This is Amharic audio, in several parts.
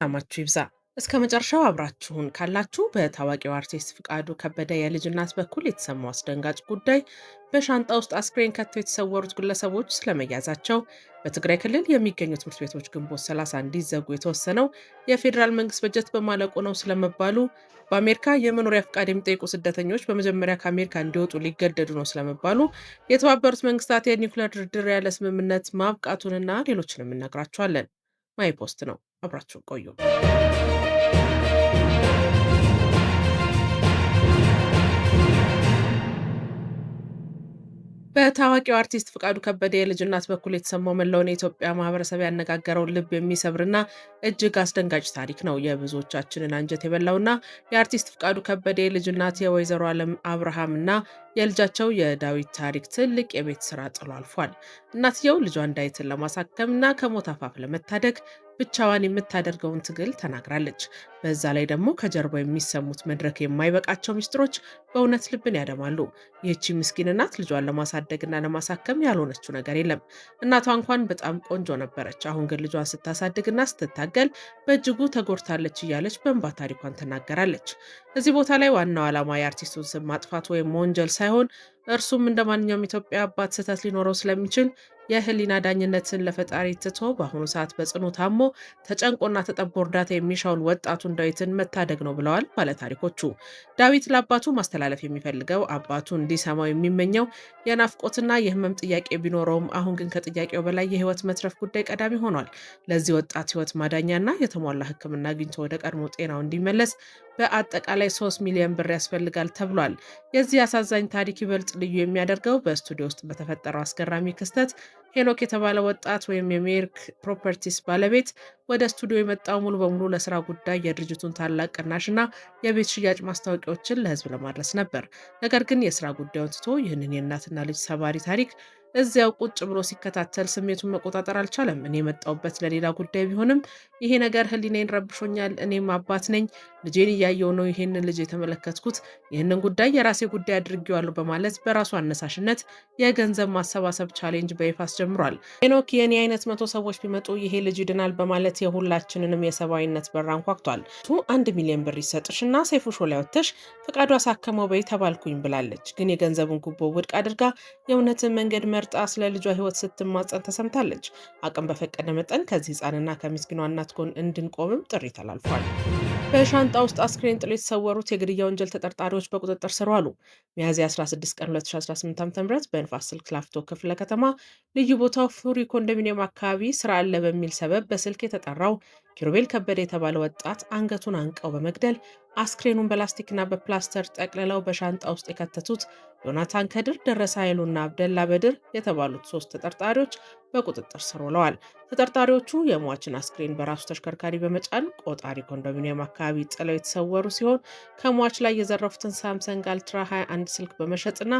ሰላማችሁ ይብዛ። እስከ መጨረሻው አብራችሁን ካላችሁ በታዋቂው አርቲስት ፍቃዱ ከበደ የልጅ እናት በኩል የተሰማው አስደንጋጭ ጉዳይ፣ በሻንጣ ውስጥ አስክሬን ከተው የተሰወሩት ግለሰቦች ስለመያዛቸው፣ በትግራይ ክልል የሚገኙ ትምህርት ቤቶች ግንቦት 30 እንዲዘጉ የተወሰነው የፌዴራል መንግስት በጀት በማለቁ ነው ስለመባሉ፣ በአሜሪካ የመኖሪያ ፍቃድ የሚጠይቁ ስደተኞች በመጀመሪያ ከአሜሪካ እንዲወጡ ሊገደዱ ነው ስለመባሉ፣ የተባበሩት መንግስታት የኒውክሌር ድርድር ያለ ስምምነት ማብቃቱንና ሌሎችንም እነግራችኋለን። ማይ ፖስት ነው። አብራችሁን ቆዩ። በታዋቂው አርቲስት ፍቃዱ ከበደ የልጅ እናት በኩል የተሰማው መላውን የኢትዮጵያ ማህበረሰብ ያነጋገረውን ልብ የሚሰብርና እጅግ አስደንጋጭ ታሪክ ነው። የብዙዎቻችንን አንጀት የበላውና የአርቲስት ፍቃዱ ከበደ የልጅ እናት የወይዘሮ አለም አብርሃም እና የልጃቸው የዳዊት ታሪክ ትልቅ የቤት ስራ ጥሎ አልፏል። እናትየው ልጇ ዳዊትን ለማሳከምና ከሞት አፋፍ ለመታደግ ብቻዋን የምታደርገውን ትግል ተናግራለች። በዛ ላይ ደግሞ ከጀርባው የሚሰሙት መድረክ የማይበቃቸው ሚስጥሮች በእውነት ልብን ያደማሉ። ይህቺ ምስኪን እናት ልጇን ለማሳደግና ለማሳከም ያልሆነችው ነገር የለም። እናቷ እንኳን በጣም ቆንጆ ነበረች። አሁን ግን ልጇን ስታሳድግና ስትታገል በእጅጉ ተጎድታለች እያለች በእንባ ታሪኳን ትናገራለች። እዚህ ቦታ ላይ ዋናው ዓላማ የአርቲስቱን ስም ማጥፋት ወይም ወንጀል ሳይሆን እርሱም እንደ ማንኛውም ኢትዮጵያ አባት ስህተት ሊኖረው ስለሚችል የህሊና ዳኝነትን ለፈጣሪ ትቶ በአሁኑ ሰዓት በጽኑ ታሞ ተጨንቆና ተጠቦ እርዳታ የሚሻውን ወጣቱን ዳዊትን መታደግ ነው ብለዋል ባለታሪኮቹ። ዳዊት ለአባቱ ማስተላለፍ የሚፈልገው አባቱ እንዲሰማው የሚመኘው የናፍቆትና የህመም ጥያቄ ቢኖረውም አሁን ግን ከጥያቄው በላይ የህይወት መትረፍ ጉዳይ ቀዳሚ ሆኗል። ለዚህ ወጣት ህይወት ማዳኛና የተሟላ ሕክምና አግኝቶ ወደ ቀድሞ ጤናው እንዲመለስ በአጠቃላይ 3 ሚሊዮን ብር ያስፈልጋል ተብሏል። የዚህ አሳዛኝ ታሪክ ይበልጥ ልዩ የሚያደርገው በስቱዲዮ ውስጥ በተፈጠረው አስገራሚ ክስተት ሄኖክ የተባለ ወጣት ወይም የሜርክ ፕሮፐርቲስ ባለቤት ወደ ስቱዲዮ የመጣው ሙሉ በሙሉ ለስራ ጉዳይ የድርጅቱን ታላቅ ቅናሽና የቤት ሽያጭ ማስታወቂያዎችን ለህዝብ ለማድረስ ነበር። ነገር ግን የስራ ጉዳዩን ትቶ ይህንን የእናትና ልጅ ሰባሪ ታሪክ እዚያው ቁጭ ብሎ ሲከታተል ስሜቱን መቆጣጠር አልቻለም። እኔ የመጣሁበት ለሌላ ጉዳይ ቢሆንም ይሄ ነገር ህሊናዬን ረብሾኛል። እኔም አባት ነኝ። ልጄን እያየው ነው ይሄንን ልጅ የተመለከትኩት። ይህንን ጉዳይ የራሴ ጉዳይ አድርጌዋለሁ በማለት በራሱ አነሳሽነት የገንዘብ ማሰባሰብ ቻሌንጅ በይፋ አስጀምሯል። ሄኖክ የኔ አይነት 100 ሰዎች ቢመጡ ይሄ ልጅ ይድናል በማለት የሁላችንንም የሰብአዊነት በር አንኳኩቷል። 1 ሚሊዮን ብር ይሰጥሽና ሰይፉ ሾው ላይ ወጥተሽ ፈቃዱ አሳከመው በይ ተባልኩኝ ብላለች። ግን የገንዘቡን ጉቦ ውድቅ አድርጋ የእውነትን መንገድ መርጣ ስለ ልጇ ህይወት ስትማጸን ተሰምታለች። አቅም በፈቀደ መጠን ከዚህ ህፃንና ከምስኪኗ እናት ጎን እንድንቆምም ጥሪ ተላልፏል። በሻንጣ ውስጥ አስክሬን ጥሎ የተሰወሩት የግድያ ወንጀል ተጠርጣሪዎች በቁጥጥር ስር ዋሉ። ሚያዝያ 16 ቀን 2018 ዓ.ም በንፋስ ስልክ ላፍቶ ክፍለ ከተማ ልዩ ቦታው ፉሪ ኮንዶሚኒየም አካባቢ ስራ አለ በሚል ሰበብ በስልክ የተጠራው ኪሩቤል ከበደ የተባለ ወጣት አንገቱን አንቀው በመግደል አስክሬኑን በላስቲክና በፕላስተር ጠቅልለው በሻንጣ ውስጥ የከተቱት ዮናታን ከድር፣ ደረሰ ኃይሉና አብደላ በድር የተባሉት 3 ተጠርጣሪዎች በቁጥጥር ስር ውለዋል። ተጠርጣሪዎቹ የሟችን አስክሬን በራሱ ተሽከርካሪ በመጫን ቆጣሪ ኮንዶሚኒየም አካባቢ ጥለው የተሰወሩ ሲሆን ከሟች ላይ የዘረፉትን ሳምሰንግ አልትራ 21 ስልክ በመሸጥና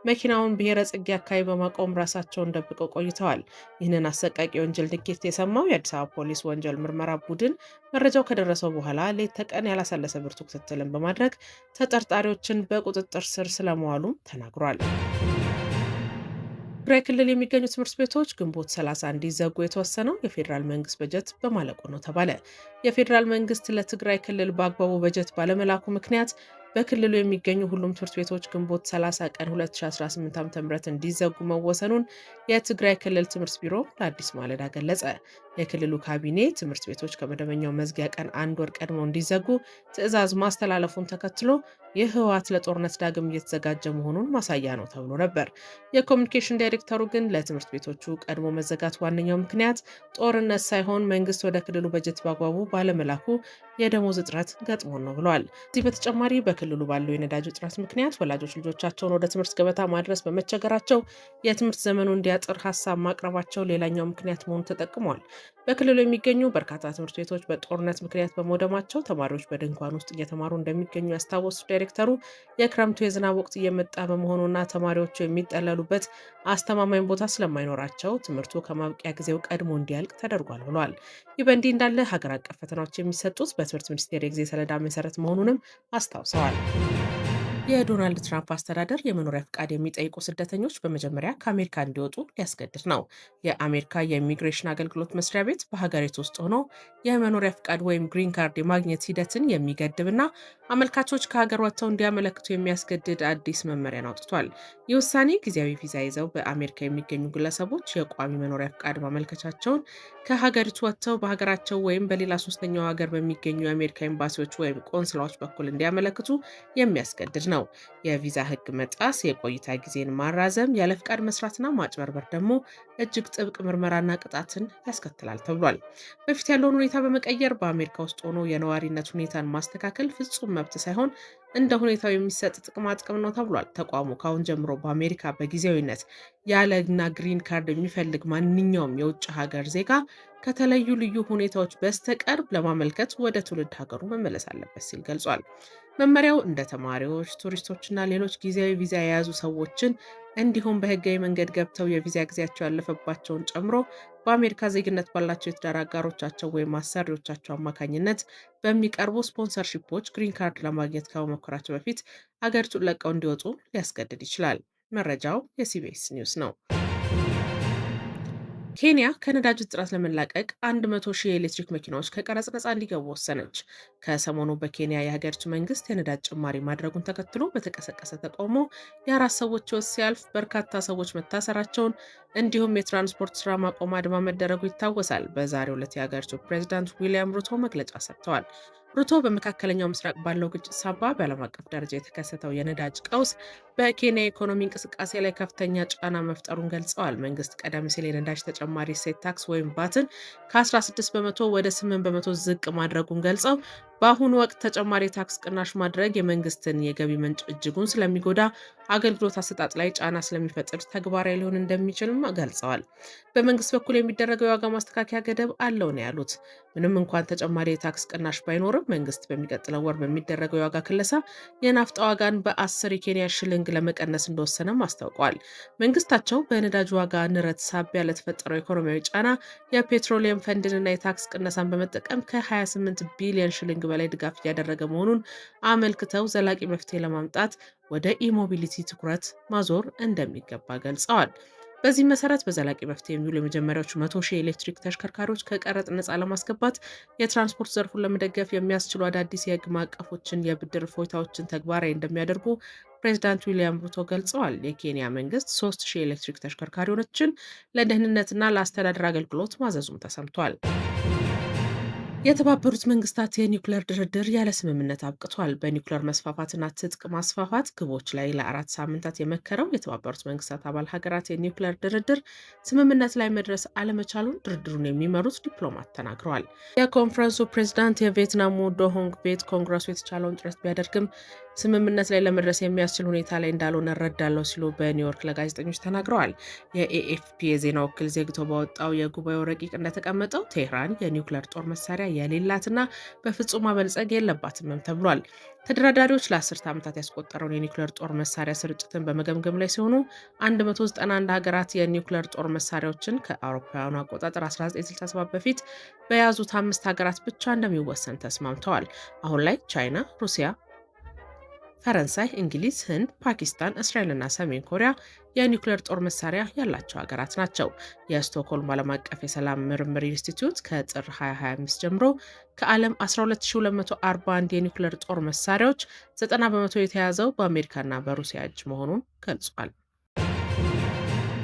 መኪናውን ብሔረ ጽጌ አካባቢ በማቆም ራሳቸውን ደብቀው ቆይተዋል። ይህንን አሰቃቂ ወንጀል ድርጊት የሰማው የአዲስ አበባ ፖሊስ ወንጀል ምርመራ ቡድን መረጃው ከደረሰው በኋላ ሌት ተቀን ያላሰለሰ ብርቱ ክትትልን በማድረግ ተጠርጣሪዎችን በቁጥጥር ስር ስለመዋሉም ተናግሯል። ትግራይ ክልል የሚገኙ ትምህርት ቤቶች ግንቦት 30 እንዲዘጉ የተወሰነው የፌዴራል መንግስት በጀት በማለቁ ነው ተባለ። የፌዴራል መንግስት ለትግራይ ክልል በአግባቡ በጀት ባለመላኩ ምክንያት በክልሉ የሚገኙ ሁሉም ትምህርት ቤቶች ግንቦት 30 ቀን 2018 ዓ.ም እንዲዘጉ መወሰኑን የትግራይ ክልል ትምህርት ቢሮ ለአዲስ ማለዳ ገለጸ። የክልሉ ካቢኔ ትምህርት ቤቶች ከመደበኛው መዝጊያ ቀን 1 ወር ቀድመው እንዲዘጉ ትዕዛዝ ማስተላለፉን ተከትሎ ይህ ህወሓት ለጦርነት ዳግም እየተዘጋጀ መሆኑን ማሳያ ነው ተብሎ ነበር። የኮሚኒኬሽን ዳይሬክተሩ ግን ለትምህርት ቤቶቹ ቀድሞ መዘጋት ዋነኛው ምክንያት ጦርነት ሳይሆን መንግስት ወደ ክልሉ በጀት በአግባቡ ባለመላኩ የደሞዝ እጥረት ገጥሞን ነው ብለዋል። ከዚህ በተጨማሪ በክልሉ ባለው የነዳጅ እጥረት ምክንያት ወላጆች ልጆቻቸውን ወደ ትምህርት ገበታ ማድረስ በመቸገራቸው የትምህርት ዘመኑ እንዲያጥር ሀሳብ ማቅረባቸው ሌላኛው ምክንያት መሆኑ ተጠቅሟል። በክልሉ የሚገኙ በርካታ ትምህርት ቤቶች በጦርነት ምክንያት በመውደማቸው ተማሪዎች በድንኳን ውስጥ እየተማሩ እንደሚገኙ ያስታወሱት ዳይሬክተሩ የክረምቱ የዝናብ ወቅት እየመጣ በመሆኑና ተማሪዎቹ የሚጠለሉበት አስተማማኝ ቦታ ስለማይኖራቸው ትምህርቱ ከማብቂያ ጊዜው ቀድሞ እንዲያልቅ ተደርጓል ብሏል። ይህ በእንዲህ እንዳለ ሀገር አቀፍ ፈተናዎች የሚሰጡት በትምህርት ሚኒስቴር የጊዜ ሰሌዳ መሰረት መሆኑንም አስታውሰዋል። የዶናልድ ትራምፕ አስተዳደር የመኖሪያ ፍቃድ የሚጠይቁ ስደተኞች በመጀመሪያ ከአሜሪካ እንዲወጡ ሊያስገድድ ነው። የአሜሪካ የኢሚግሬሽን አገልግሎት መስሪያ ቤት በሀገሪቱ ውስጥ ሆኖ የመኖሪያ ፍቃድ ወይም ግሪን ካርድ የማግኘት ሂደትን የሚገድብና አመልካቾች ከሀገር ወጥተው እንዲያመለክቱ የሚያስገድድ አዲስ መመሪያን አውጥቷል። ይህ ውሳኔ ጊዜያዊ ቪዛ ይዘው በአሜሪካ የሚገኙ ግለሰቦች የቋሚ መኖሪያ ፍቃድ ማመልከቻቸውን ከሀገሪቱ ወጥተው በሀገራቸው ወይም በሌላ ሶስተኛው ሀገር በሚገኙ የአሜሪካ ኤምባሲዎች ወይም ቆንስላዎች በኩል እንዲያመለክቱ የሚያስገድድ ነው። የቪዛ ሕግ መጣስ፣ የቆይታ ጊዜን ማራዘም፣ ያለ ፍቃድ መስራትና ማጭበርበር ደግሞ እጅግ ጥብቅ ምርመራና ቅጣትን ያስከትላል ተብሏል። በፊት ያለውን ሁኔታ በመቀየር በአሜሪካ ውስጥ ሆኖ የነዋሪነት ሁኔታን ማስተካከል ፍጹም መብት ሳይሆን እንደ ሁኔታው የሚሰጥ ጥቅማ ጥቅም ነው ተብሏል። ተቋሙ ካሁን ጀምሮ በአሜሪካ በጊዜያዊነት ያለና ግሪን ካርድ የሚፈልግ ማንኛውም የውጭ ሀገር ዜጋ ከተለዩ ልዩ ሁኔታዎች በስተቀር ለማመልከት ወደ ትውልድ ሀገሩ መመለስ አለበት ሲል ገልጿል። መመሪያው እንደ ተማሪዎች፣ ቱሪስቶችና ሌሎች ጊዜያዊ ቪዛ የያዙ ሰዎችን እንዲሁም በህጋዊ መንገድ ገብተው የቪዛ ጊዜያቸው ያለፈባቸውን ጨምሮ በአሜሪካ ዜግነት ባላቸው የትዳር አጋሮቻቸው ወይም አሰሪዎቻቸው አማካኝነት በሚቀርቡ ስፖንሰርሺፖች ግሪን ካርድ ለማግኘት ከመሞከራቸው በፊት አገሪቱን ለቀው እንዲወጡ ሊያስገድድ ይችላል። መረጃው የሲቢኤስ ኒውስ ነው። ኬንያ ከነዳጅ እጥረት ለመላቀቅ 100 ሺህ የኤሌክትሪክ መኪናዎች ከቀረጽ ነፃ እንዲገቡ ወሰነች። ከሰሞኑ በኬንያ የሀገሪቱ መንግስት የነዳጅ ጭማሪ ማድረጉን ተከትሎ በተቀሰቀሰ ተቃውሞ የአራት ሰዎች ሕይወት ሲያልፍ በርካታ ሰዎች መታሰራቸውን እንዲሁም የትራንስፖርት ስራ ማቆም አድማ መደረጉ ይታወሳል። በዛሬው ዕለት የሀገሪቱ ፕሬዚዳንት ዊሊያም ሩቶ መግለጫ ሰጥተዋል። ሩቶ በመካከለኛው ምስራቅ ባለው ግጭት ሳቢያ በዓለም አቀፍ ደረጃ የተከሰተው የነዳጅ ቀውስ በኬንያ ኢኮኖሚ እንቅስቃሴ ላይ ከፍተኛ ጫና መፍጠሩን ገልጸዋል። መንግስት ቀደም ሲል የነዳጅ ተጨማሪ እሴት ታክስ ወይም ባትን ከ16 በመቶ ወደ 8 በመቶ ዝቅ ማድረጉን ገልጸው በአሁኑ ወቅት ተጨማሪ ታክስ ቅናሽ ማድረግ የመንግስትን የገቢ ምንጭ እጅጉን ስለሚጎዳ አገልግሎት አሰጣጥ ላይ ጫና ስለሚፈጥር ተግባራዊ ሊሆን እንደሚችልም ገልጸዋል። በመንግስት በኩል የሚደረገው የዋጋ ማስተካከያ ገደብ አለው ነው ያሉት። ምንም እንኳን ተጨማሪ የታክስ ቅናሽ ባይኖርም መንግስት በሚቀጥለው ወር በሚደረገው የዋጋ ክለሳ የናፍጣ ዋጋን በ10 የኬንያ ሽልንግ ለመቀነስ እንደወሰነም አስታውቀዋል። መንግስታቸው በነዳጅ ዋጋ ንረት ሳቢያ ለተፈጠረው ኢኮኖሚያዊ ጫና የፔትሮሊየም ፈንድንና የታክስ ቅነሳን በመጠቀም ከ28 ቢሊዮን ሽልንግ በላይ ድጋፍ እያደረገ መሆኑን አመልክተው ዘላቂ መፍትሄ ለማምጣት ወደ ኢሞቢሊቲ ትኩረት ማዞር እንደሚገባ ገልጸዋል። በዚህ መሰረት በዘላቂ መፍትሄ የሚውሉ የመጀመሪያዎቹ 100 ሺህ የኤሌክትሪክ ተሽከርካሪዎች ከቀረጥ ነፃ ለማስገባት የትራንስፖርት ዘርፉን ለመደገፍ የሚያስችሉ አዳዲስ የህግ ማዕቀፎችን፣ የብድር እፎይታዎችን ተግባራዊ እንደሚያደርጉ ፕሬዚዳንት ዊሊያም ሩቶ ገልጸዋል። የኬንያ መንግስት 3000 የኤሌክትሪክ ተሽከርካሪዎችን ለደህንነትና ለአስተዳደር አገልግሎት ማዘዙም ተሰምቷል። የተባበሩት መንግስታት የኒውክሌር ድርድር ያለ ስምምነት አብቅቷል። በኒውክሌር መስፋፋትና ትጥቅ ማስፋፋት ግቦች ላይ ለ4 ሳምንታት የመከረው የተባበሩት መንግስታት አባል ሀገራት የኒውክሌር ድርድር ስምምነት ላይ መድረስ አለመቻሉን ድርድሩን የሚመሩት ዲፕሎማት ተናግረዋል። የኮንፈረንሱ ፕሬዚዳንት የቪየትናሙ ዶሆንግ ቤት ኮንግረሱ የተቻለውን ጥረት ቢያደርግም ስምምነት ላይ ለመድረስ የሚያስችል ሁኔታ ላይ እንዳልሆነ እረዳለሁ ሲሉ በኒውዮርክ ለጋዜጠኞች ተናግረዋል። የኤኤፍፒ የዜና ወኪል ዘግቶ ባወጣው የጉባኤው ረቂቅ እንደተቀመጠው ቴህራን የኒውክሌር ጦር መሳሪያ የሌላትና በፍጹም ማበልጸግ የለባትም ተብሏል። ተደራዳሪዎች ለ10 ዓመታት ያስቆጠረውን የኒውክሌር ጦር መሳሪያ ስርጭትን በመገምገም ላይ ሲሆኑ 191 ሀገራት የኒውክሌር ጦር መሳሪያዎችን ከአውሮፓውያኑ አቆጣጠር 1967 በፊት በያዙት 5 ሀገራት ብቻ እንደሚወሰን ተስማምተዋል። አሁን ላይ ቻይና፣ ሩሲያ፣ ፈረንሳይ፣ እንግሊዝ፣ ህንድ፣ ፓኪስታን፣ እስራኤልና ሰሜን ኮሪያ የኒውክሌር ጦር መሳሪያ ያላቸው ሀገራት ናቸው። የስቶክሆልም ዓለም አቀፍ የሰላም ምርምር ኢንስቲትዩት ከጥር 2025 ጀምሮ ከዓለም 12241 የኒውክሌር ጦር መሳሪያዎች 90 በመቶ የተያዘው በአሜሪካና በሩሲያ እጅ መሆኑን ገልጿል።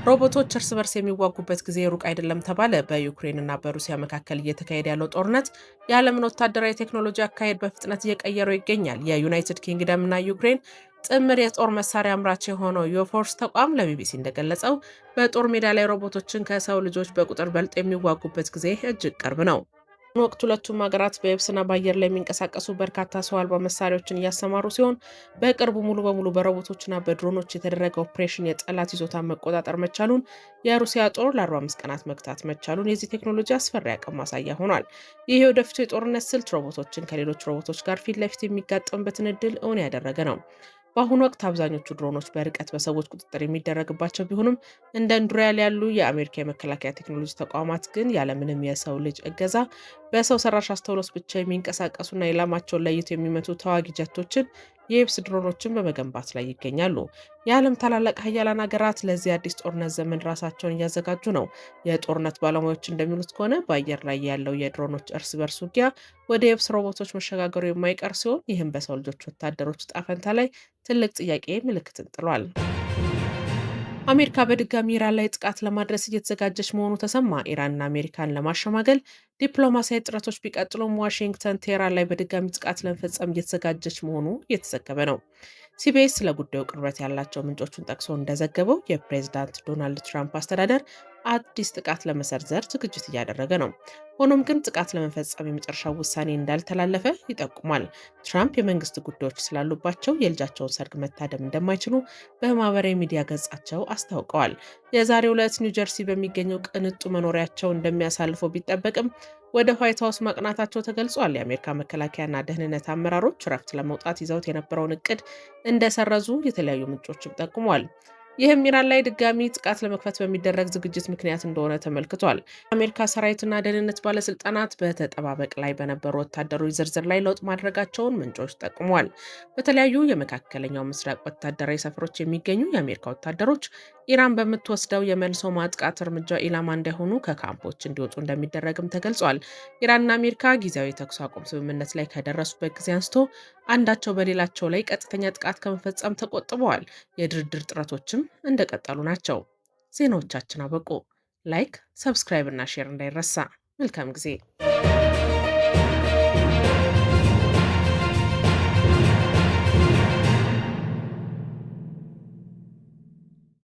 ሮቦቶች እርስ በርስ የሚዋጉበት ጊዜ ሩቅ አይደለም ተባለ። በዩክሬንና በሩሲያ መካከል እየተካሄደ ያለው ጦርነት የዓለምን ወታደራዊ ቴክኖሎጂ አካሄድ በፍጥነት እየቀየረው ይገኛል። የዩናይትድ ኪንግደም እና ዩክሬን ጥምር የጦር መሳሪያ አምራች የሆነው ዮፎርስ ተቋም ለቢቢሲ እንደገለጸው በጦር ሜዳ ላይ ሮቦቶችን ከሰው ልጆች በቁጥር በልጦ የሚዋጉበት ጊዜ እጅግ ቅርብ ነው። ወቅት ሁለቱም ሀገራት በየብስና በአየር ላይ የሚንቀሳቀሱ በርካታ ሰው አልባ መሳሪያዎችን እያሰማሩ ሲሆን በቅርቡ ሙሉ በሙሉ በሮቦቶችና በድሮኖች የተደረገ ኦፕሬሽን የጠላት ይዞታን መቆጣጠር መቻሉን፣ የሩሲያ ጦር ለ45 ቀናት መግታት መቻሉን የዚህ ቴክኖሎጂ አስፈሪ አቅም ማሳያ ሆኗል። ይህ የወደፊቱ የጦርነት ስልት ሮቦቶችን ከሌሎች ሮቦቶች ጋር ፊት ለፊት የሚጋጠሙበትን እድል እውን ያደረገ ነው። በአሁኑ ወቅት አብዛኞቹ ድሮኖች በርቀት በሰዎች ቁጥጥር የሚደረግባቸው ቢሆንም እንደ ኢንዱሪያል ያሉ የአሜሪካ የመከላከያ ቴክኖሎጂ ተቋማት ግን ያለምንም የሰው ልጅ እገዛ በሰው ሰራሽ አስተውሎት ብቻ የሚንቀሳቀሱና ኢላማቸውን ለይቶ የሚመቱ ተዋጊ ጀቶችን የየብስ ድሮኖችን በመገንባት ላይ ይገኛሉ። የዓለም ታላላቅ ሀያላን ሀገራት ለዚህ አዲስ ጦርነት ዘመን ራሳቸውን እያዘጋጁ ነው። የጦርነት ባለሙያዎች እንደሚሉት ከሆነ በአየር ላይ ያለው የድሮኖች እርስ በርስ ውጊያ ወደ የብስ ሮቦቶች መሸጋገሩ የማይቀር ሲሆን ይህም በሰው ልጆች ወታደሮች ዕጣ ፈንታ ላይ ትልቅ ጥያቄ ምልክትን ጥሏል። አሜሪካ በድጋሚ ኢራን ላይ ጥቃት ለማድረስ እየተዘጋጀች መሆኑ ተሰማ። ኢራንና አሜሪካን ለማሸማገል ዲፕሎማሲያዊ ጥረቶች ቢቀጥሉም ዋሽንግተን ቴህራን ላይ በድጋሚ ጥቃት ለመፈጸም እየተዘጋጀች መሆኑ እየተዘገበ ነው። ሲቢኤስ ስለ ጉዳዩ ቅርበት ያላቸው ምንጮቹን ጠቅሶ እንደዘገበው የፕሬዝዳንት ዶናልድ ትራምፕ አስተዳደር አዲስ ጥቃት ለመሰርዘር ዝግጅት እያደረገ ነው። ሆኖም ግን ጥቃት ለመፈጸም የመጨረሻው ውሳኔ እንዳልተላለፈ ይጠቁማል። ትራምፕ የመንግስት ጉዳዮች ስላሉባቸው የልጃቸውን ሰርግ መታደም እንደማይችሉ በማህበራዊ ሚዲያ ገጻቸው አስታውቀዋል። የዛሬው ዕለት ኒውጀርሲ በሚገኘው ቅንጡ መኖሪያቸው እንደሚያሳልፈው ቢጠበቅም ወደ ዋይት ሀውስ ማቅናታቸው ተገልጿል። የአሜሪካ መከላከያና ደህንነት አመራሮች እረፍት ለመውጣት ይዘውት የነበረውን እቅድ እንደሰረዙ የተለያዩ ምንጮችም ጠቁመዋል። ይህም ኢራን ላይ ድጋሚ ጥቃት ለመክፈት በሚደረግ ዝግጅት ምክንያት እንደሆነ ተመልክቷል። የአሜሪካ ሰራዊትና ደህንነት ባለስልጣናት በተጠባበቅ ላይ በነበሩ ወታደሮች ዝርዝር ላይ ለውጥ ማድረጋቸውን ምንጮች ጠቁመዋል። በተለያዩ የመካከለኛው ምስራቅ ወታደራዊ ሰፈሮች የሚገኙ የአሜሪካ ወታደሮች ኢራን በምትወስደው የመልሶ ማጥቃት እርምጃ ኢላማ እንዳይሆኑ ከካምፖች እንዲወጡ እንደሚደረግም ተገልጿል። ኢራንና አሜሪካ ጊዜያዊ የተኩስ አቁም ስምምነት ላይ ከደረሱበት ጊዜ አንስቶ አንዳቸው በሌላቸው ላይ ቀጥተኛ ጥቃት ከመፈጸም ተቆጥበዋል። የድርድር ጥረቶችም እንደቀጠሉ ናቸው። ዜናዎቻችን አበቁ። ላይክ፣ ሰብስክራይብ እና ሼር እንዳይረሳ። መልካም ጊዜ